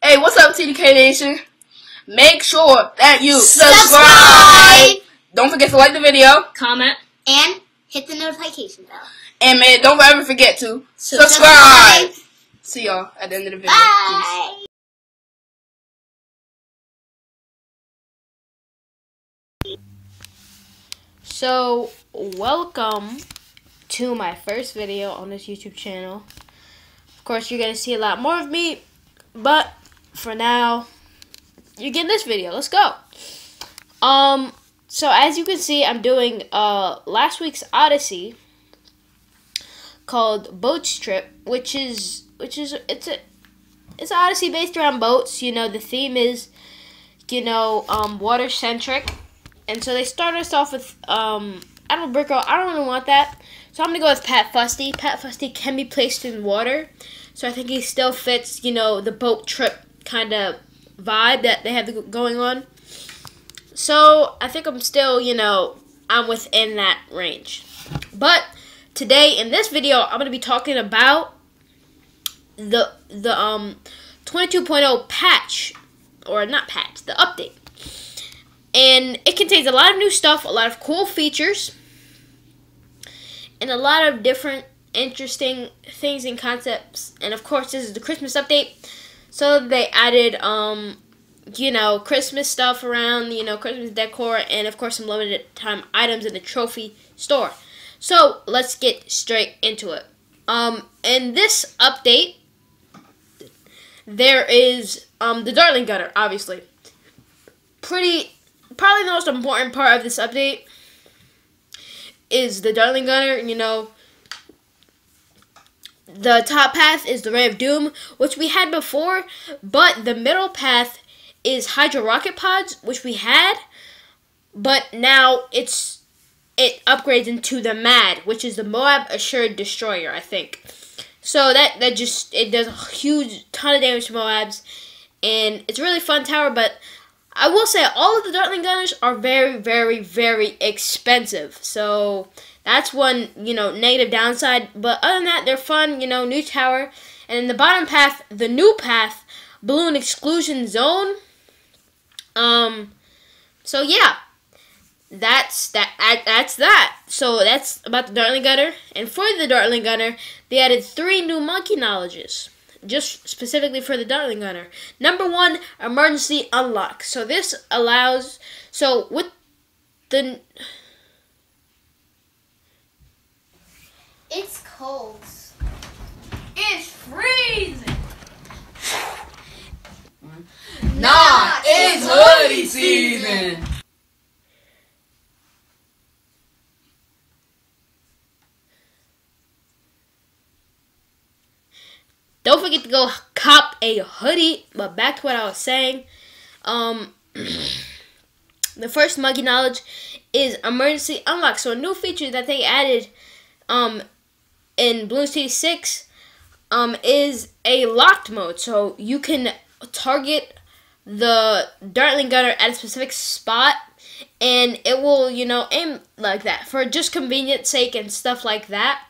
Hey, what's up, TDK Nation? Make sure that you subscribe. Don't forget to like the video, comment, and hit the notification bell. And man, don't ever forget to subscribe. See y'all at the end of the video. Bye. Peace. So, welcome to my first video on this YouTube channel. Of course, you're going to see a lot more of me, but for now, you're getting this video. Let's go. So as you can see, I'm doing last week's Oddessy called Boat Trip, which is it's an Oddessy based around boats. You know, the theme is, water centric, and so they started us off with Admiral Brickle. I don't really want that, so I'm gonna go with Pat Fusty. Pat Fusty can be placed in water, so I think he still fits, the boat trip kind of vibe that they have going on. So I think I'm still, I'm within that range. But today in this video, I'm going to be talking about the 22.0 patch, or not patch, the update. And it contains a lot of new stuff, a lot of cool features, and a lot of different interesting things and concepts. And of course, this is the Christmas update. So they added, Christmas stuff around, Christmas decor, and of course some limited time items in the trophy store. So let's get straight into it. In this update, there is the Dartling Gunner, obviously. Probably the most important part of this update is the Dartling Gunner. The top path is the Ray of Doom, which we had before, but the middle path is Hydro Rocket Pods, which we had, but now it upgrades into the MAD, which is the Moab Assured Destroyer, I think. So it does a huge ton of damage to Moabs, and it's a really fun tower, but I will say all of the Dartling Gunners are very, very, very expensive. So that's one, negative downside. But other than that, they're fun, new tower. And in the bottom path, the new path, Balloon Exclusion Zone. So yeah, that's that. So that's about the Dartling Gunner. And for the Dartling Gunner, they added 3 new monkey knowledges, just specifically for the Dartling Gunner. Number 1, emergency unlock. So this allows, with the... It's cold. It's freezing. Nah, it's hoodie season. Don't forget to go cop a hoodie. But back to what I was saying. The first monkey knowledge is emergency unlock. So a new feature that they added in Balloon City 6 is a locked mode. So you can target the Dartling Gunner at a specific spot, and it will, aim like that for just convenience sake and stuff like that.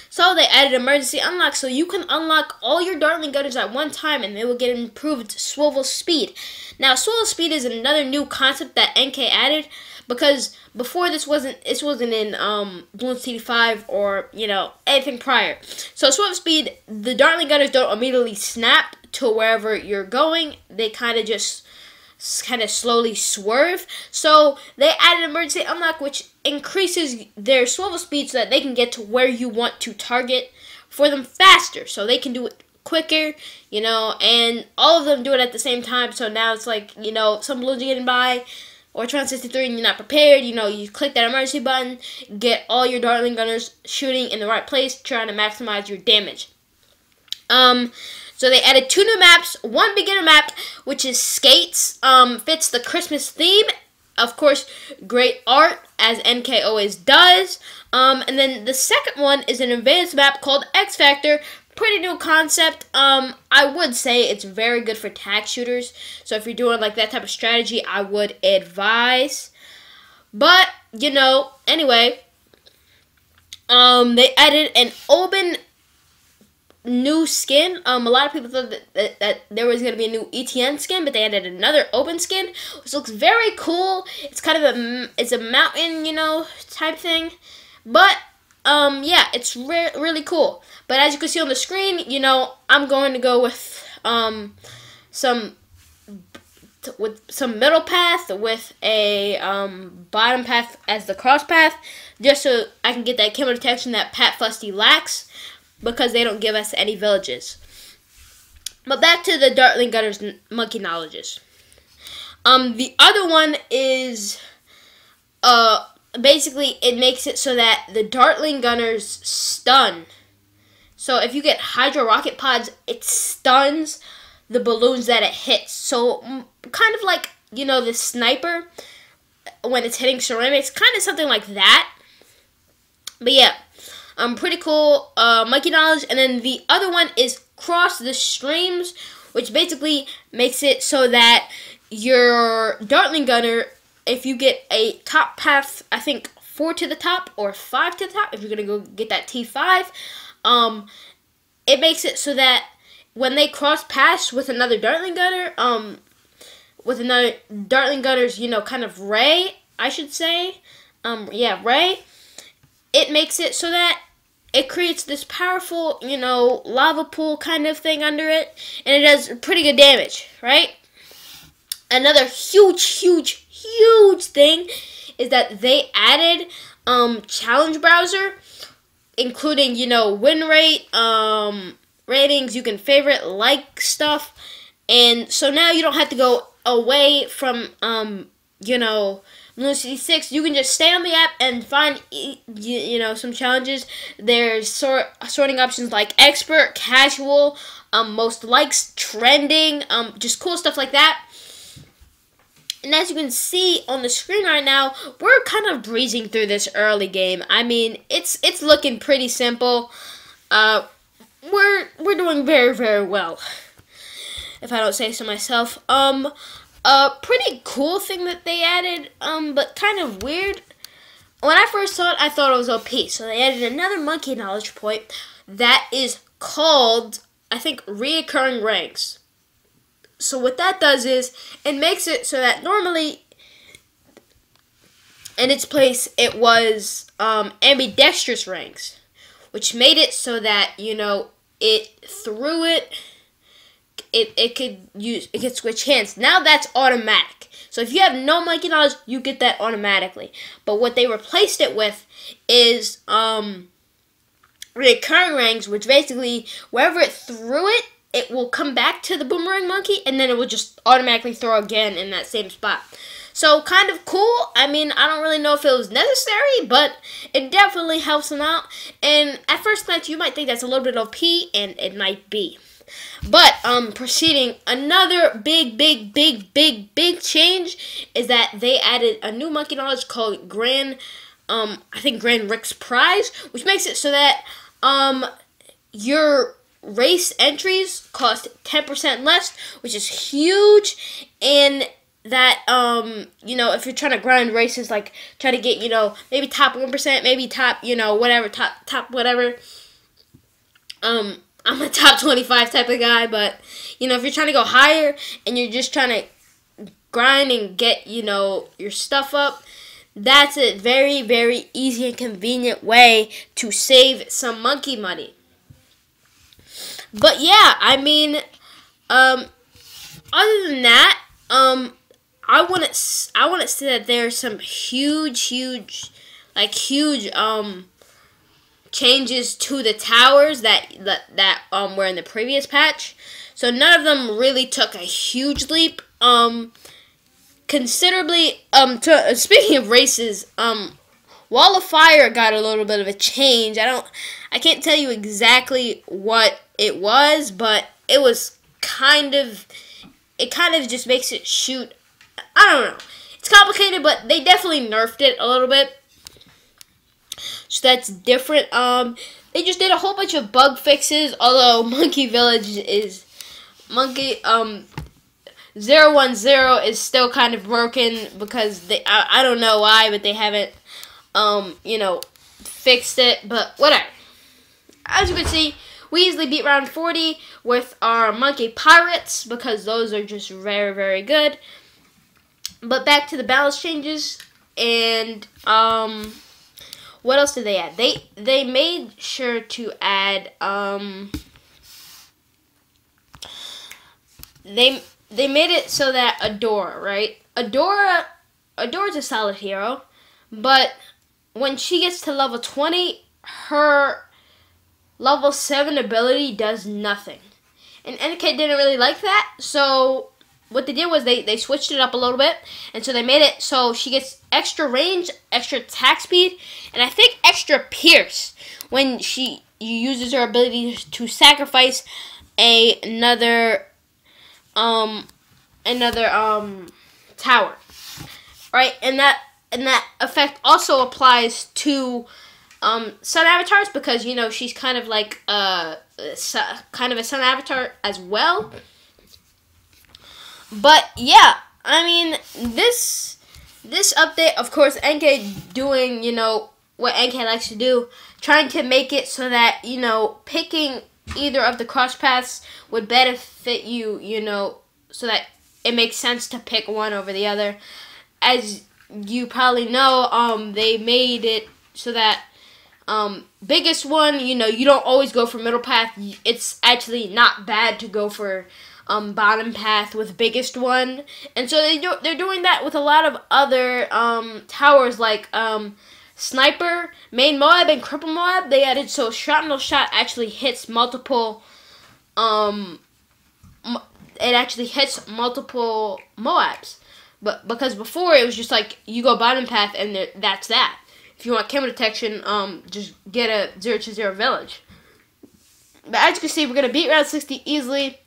So they added emergency unlock, so you can unlock all your Dartling Gunners at one time, and they will get improved swivel speed. Now, swivel speed is another new concept that NK added, because before this wasn't in Balloon City 5 or anything prior. So swivel speed, the Dartling Gunners don't immediately snap to wherever you're going. They kind of slowly swerve. So they added emergency unlock, which increases their swivel speed so that they can get to where you want to target for them faster. So they can do it quicker, and all of them do it at the same time. So now it's like, some balloons are getting by, or Tron 63 and you're not prepared, you click that emergency button, get all your Dartling Gunners shooting in the right place, trying to maximize your damage. So they added 2 new maps, 1 beginner map, which is Skates, fits the Christmas theme. Of course, great art, as NK always does. And then the second one is an advanced map called X Factor. Pretty new concept. I would say it's very good for tag shooters. So if you're doing like that type of strategy, I would advise. But, anyway, they added an new skin. A lot of people thought that there was going to be a new ETN skin, but they added another open skin, which looks very cool. It's kind of it's a mountain, type thing. But, yeah, it's really cool. But as you can see on the screen, I'm going to go with, some middle path with a bottom path as the cross path, just so I can get that camo detection that Pat Fusty lacks, because they don't give us any villages. But back to the Dartling Gunner's monkey knowledges. The other one is basically it makes it so that the Dartling Gunners stun. So if you get Hydro Rocket Pods, it stuns the balloons that it hits. So kind of like, the sniper when it's hitting ceramics, kind of something like that. But yeah, pretty cool monkey knowledge. And then the other one is Cross the Streams, which basically makes it so that your Dartling Gunner, if you get a top path, I think 4 to the top or 5 to the top, if you're going to go get that T5, it makes it so that when they cross paths with another Dartling Gunner, with another Dartling Gunner's, kind of ray, I should say, ray, it makes it so that it creates this powerful, lava pool kind of thing under it, and it does pretty good damage, right? Another huge thing is that they added challenge browser, including, win rate, ratings, you can favorite, like stuff, and so now you don't have to go away from, Balloon City 6. You can just stay on the app and find, some challenges. There's sorting options like expert, casual, most likes, trending, just cool stuff like that. And as you can see on the screen right now, we're kind of breezing through this early game. I mean, it's looking pretty simple. We're doing very, very well, if I don't say so myself. A pretty cool thing that they added, but kind of weird. When I first saw it, I thought it was OP. So they added another monkey knowledge point that is called, I think, reoccurring ranks. So what that does is, it makes it so that normally, in its place, it was ambidextrous ranks, which made it so that, it could switch hands. Now that's automatic. So if you have no monkey knowledge, you get that automatically. But what they replaced it with is recurring ranks, which basically wherever it threw it, it will come back to the boomerang monkey, and then it will just automatically throw again in that same spot. So kind of cool. I mean, I don't really know if it was necessary, but it definitely helps them out. And at first glance, you might think that's a little bit OP, and it might be. But proceeding, another big change is that they added a new monkey knowledge called Grand Rick's Prize, which makes it so that your race entries cost 10% less, which is huge. And that if you're trying to grind races, like try to get maybe top 1%, maybe top whatever, top whatever, I'm a top 25 type of guy, but, if you're trying to go higher and you're just trying to grind and get, your stuff up, that's a very, very easy and convenient way to save some monkey money. But yeah, I mean, other than that, I want to say that there are some huge changes to the towers that were in the previous patch. So none of them really took a huge leap. Considerably. Speaking of races, Wall of Fire got a little bit of a change. I can't tell you exactly what it was, but it was it kind of just makes it shoot. I don't know. It's complicated, but they definitely nerfed it a little bit. So that's different. They just did a whole bunch of bug fixes, although Monkey Village is Monkey 010 is still kind of broken because I don't know why, but they haven't fixed it, but whatever. As you can see, we easily beat round 40 with our monkey pirates because those are just very, very good. But back to the balance changes, and what else did they add? They made sure to add they made it so that Adora, right? Adora's a solid hero, but when she gets to level 20, her level 7 ability does nothing. And NK didn't really like that, so what they did was they switched it up a little bit, and so they made it so she gets extra range, extra attack speed, and I think extra pierce when she uses her ability to sacrifice another tower, right? And that effect also applies to sun avatars because she's kind of like a sun avatar as well. But yeah, I mean this update, of course, NK doing what NK likes to do, trying to make it so that picking either of the cross paths would benefit you, so that it makes sense to pick one over the other. As you probably know, they made it so that biggest one, you don't always go for middle path. It's actually not bad to go for bottom path with biggest one, and so they're doing that with a lot of other towers like Sniper, Main Moab, and Cripple Moab. They added so Shrapnel Shot actually hits multiple it actually hits multiple Moabs, but because before it was just like you go bottom path and that's that. If you want camera detection, just get a 0-0 village. But as you can see, we're gonna beat round 60 easily.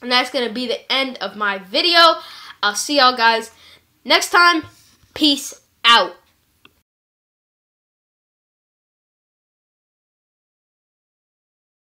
And that's going to be the end of my video. I'll see y'all guys next time. Peace out.